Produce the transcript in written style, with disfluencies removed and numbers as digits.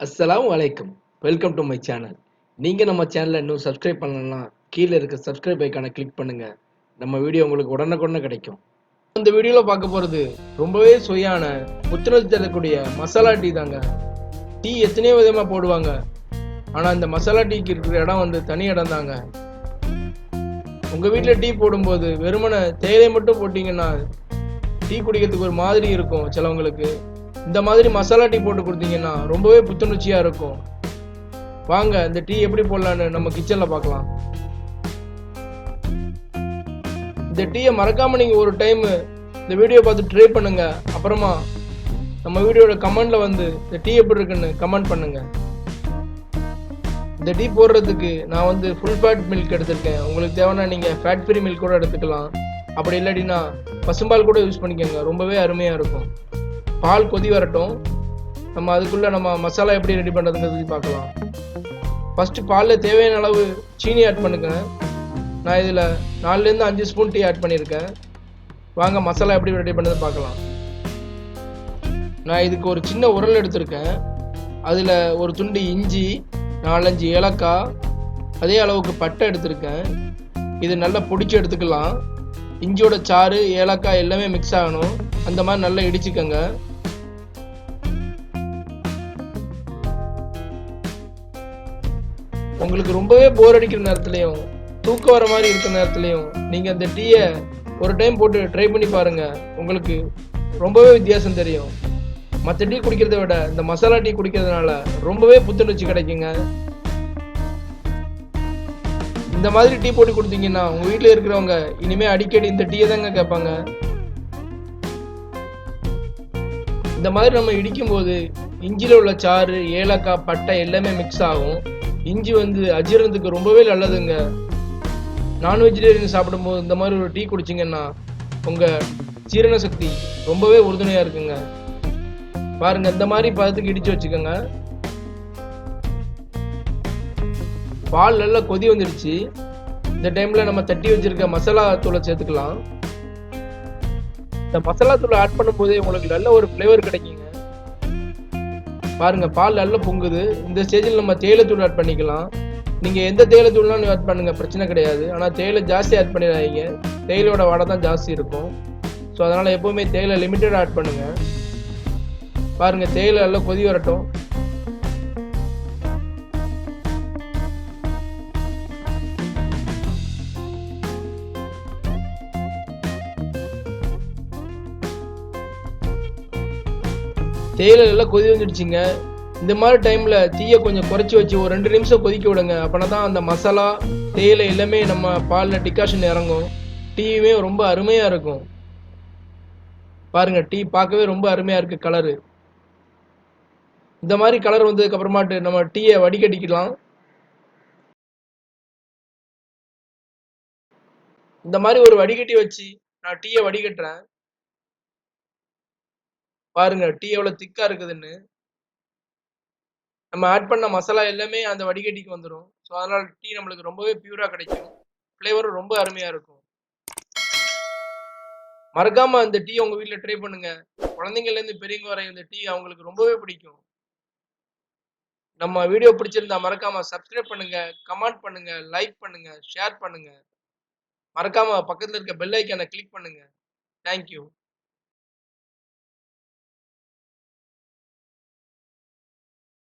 அஸ்ஸலாமு அலைக்கும். Welcome to my channel. நீங்க நம்ம சேனலை இன்னும் சப்ஸ்கிரைப் பண்ணலன்னா கீழே இருக்க சப்ஸ்கிரைப் ஐக்கானை கிளிக் பண்ணுங்க. நம்ம வீடியோ உங்களுக்கு உடனுக்குடனே கிடைக்கும். இந்த வீடியோவில் பார்க்க போகிறது ரொம்பவே சுவையான புத்துணர்ச்சி தரக்கூடிய மசாலா டீ தாங்க. டீ எத்தனையோ விதமாக போடுவாங்க, ஆனால் இந்த மசாலா டீக்கு இருக்கிற இடம் தனி இடம் தாங்க. உங்கள் வீட்டில் டீ போடும்போது வெறுமனை தேயிலை மட்டும் போட்டிங்கன்னா டீ குடிக்கிறதுக்கு ஒரு மாதிரி இருக்கும் சிலவங்களுக்கு. இந்த மாதிரி மசாலா டீ போட்டு கொடுத்தீங்கன்னா ரொம்பவே புத்துணர்ச்சியாக இருக்கும். வாங்க இந்த டீ எப்படி போடலான்னு நம்ம கிச்சனில் பார்க்கலாம். இந்த டீயை மறக்காமல் நீங்கள் ஒரு டைம் இந்த வீடியோ பார்த்து ட்ரை பண்ணுங்க. அப்புறமா நம்ம வீடியோட கமெண்ட்ல இந்த டீ எப்படி இருக்குன்னு கமெண்ட் பண்ணுங்க. இந்த டீ போடுறதுக்கு நான் ஃபுல் ஃபேட் மில்க் எடுத்திருக்கேன். உங்களுக்கு தேவைன்னா நீங்கள் ஃபேட் ஃப்ரீ மில்க் கூட எடுத்துக்கலாம். அப்படி இல்லாட்டினா பசும்பால் கூட யூஸ் பண்ணிக்கோங்க, ரொம்பவே அருமையாக இருக்கும். பால் கொதி வரட்டும், நம்ம அதுக்குள்ளே நம்ம மசாலா எப்படி ரெடி பண்ணுறதுங்கிறது பார்க்கலாம். ஃபஸ்ட்டு பாலில் தேவையான அளவு சீனி ஆட் பண்ணுங்க. நான் இதில் 4லேருந்து 5 ஸ்பூன் டீ ஆட் பண்ணியிருக்கேன். வாங்க மசாலா எப்படி ரெடி பண்ணுறது பார்க்கலாம். நான் இதுக்கு ஒரு சின்ன உரல் எடுத்திருக்கேன். அதில் ஒரு துண்டு இஞ்சி, 4-5 ஏலக்காய், அதே அளவுக்கு பட்டை எடுத்திருக்கேன். இது நல்லா பிடிச்சி எடுத்துக்கலாம். இஞ்சியோட சாறு, ஏலக்காய் எல்லாமே மிக்ஸ் ஆகணும். அந்த மாதிரி நல்லா இடிச்சுக்கோங்க. உங்களுக்கு ரொம்பவே போர் அடிக்கிற நேரத்துலையும் தூக்கம் வர மாதிரி இருக்கிற நேரத்துலையும் நீங்கள் அந்த டீயை ஒரு டைம் போட்டு ட்ரை பண்ணி பாருங்க. உங்களுக்கு ரொம்பவே வித்தியாசம் தெரியும். மற்ற டீ குடிக்கிறத விட இந்த மசாலா டீ குடிக்கிறதுனால ரொம்பவே புத்துணர்ச்சி கிடைக்குங்க. இந்த மாதிரி டீ போட்டு கொடுத்தீங்கன்னா உங்க வீட்டில் இருக்கிறவங்க இனிமே அடிக்கடி இந்த டீயை தாங்க கேட்பாங்க. இந்த மாதிரி நம்ம இடிக்கும் போது இஞ்சியில் உள்ள சாறு, ஏலக்காய், பட்டை எல்லாமே மிக்ஸ் ஆகும். இஞ்சி அஜீரணத்துக்கு ரொம்பவே நல்லதுங்க. நான் வெஜிடேரியன் சாப்பிடும்போது இந்த மாதிரி ஒரு டீ குடிச்சிங்கன்னா உங்கள் ஜீரண சக்தி ரொம்பவே உறுதுணையாக இருக்குங்க. பாருங்க, இந்த மாதிரி பதத்துக்கு இடித்து வச்சுக்கோங்க. பால் நல்லா கொதி வந்துடுச்சு. இந்த டைமில் நம்ம தட்டி வச்சிருக்க மசாலா தூளை சேர்த்துக்கலாம். இந்த மசாலா தூளை ஆட் பண்ணும்போதே உங்களுக்கு நல்ல ஒரு ஃப்ளேவர் கிடைக்குங்க. பாருங்க, பால் நல்லா பொங்குது. இந்த ஸ்டேஜில் நம்ம தேயிலைத்தூள் ஆட் பண்ணிக்கலாம். நீங்கள் எந்த தேயிலைத்தூள்னாலும் ஆட் பண்ணுங்க, பிரச்சனை கிடையாது. ஆனால் தேயிலை ஜாஸ்தி ஆட் பண்ணிடாதீங்க, தேயிலோட வடை தான் ஜாஸ்தி இருக்கும். ஸோ அதனால் எப்போவுமே தேயிலை லிமிட்டட் ஆட் பண்ணுங்க. பாருங்க, தேயிலை நல்லா கொதி வரட்டும். தேயிலை எல்லாம் கொதி வந்துடுச்சுங்க. இந்த மாதிரி டைமில் தீயை கொஞ்சம் குறைச்சி வச்சு ஒரு 2 நிமிஷம் கொதிக்க விடுங்க. அப்படின்னா தான் அந்த மசாலா, தேயிலை எல்லாமே நம்ம பாலில் டிகாஷன் இறங்கும். டீயுமே ரொம்ப அருமையாக இருக்கும். பாருங்க, டீ பார்க்கவே ரொம்ப அருமையாக இருக்குது கலரு. இந்த மாதிரி கலர் வந்ததுக்கு அப்புறமாட்டு நம்ம டீயை வடிகட்டிக்கலாம். இந்த மாதிரி ஒரு வடிகட்டி வச்சு நான் டீயை வடிகட்டுறேன். பாருங்க, டீ எவ்வளோ திக்காக இருக்குதுன்னு. நம்ம ஆட் பண்ண மசாலா எல்லாமே அந்த வடிகட்டிக்கு வந்துடும். ஸோ அதனால் டீ நம்மளுக்கு ரொம்பவே பியூராக கிடைக்கும். ஃப்ளேவரும் ரொம்ப அருமையாக இருக்கும். மறக்காம அந்த டீ உங்க வீட்டில் ட்ரை பண்ணுங்க. குழந்தைங்கள்லேருந்து பெரியவங்க வரை இந்த டீ அவங்களுக்கு ரொம்பவே பிடிக்கும். நம்ம வீடியோ பிடிச்சிருந்தா மறக்காம சப்ஸ்கிரைப் பண்ணுங்க, கமெண்ட் பண்ணுங்க, லைக் பண்ணுங்க, ஷேர் பண்ணுங்க. மறக்காம பக்கத்தில் இருக்க பெல் ஐக்கானை கிளிக் பண்ணுங்க. தேங்க்யூ.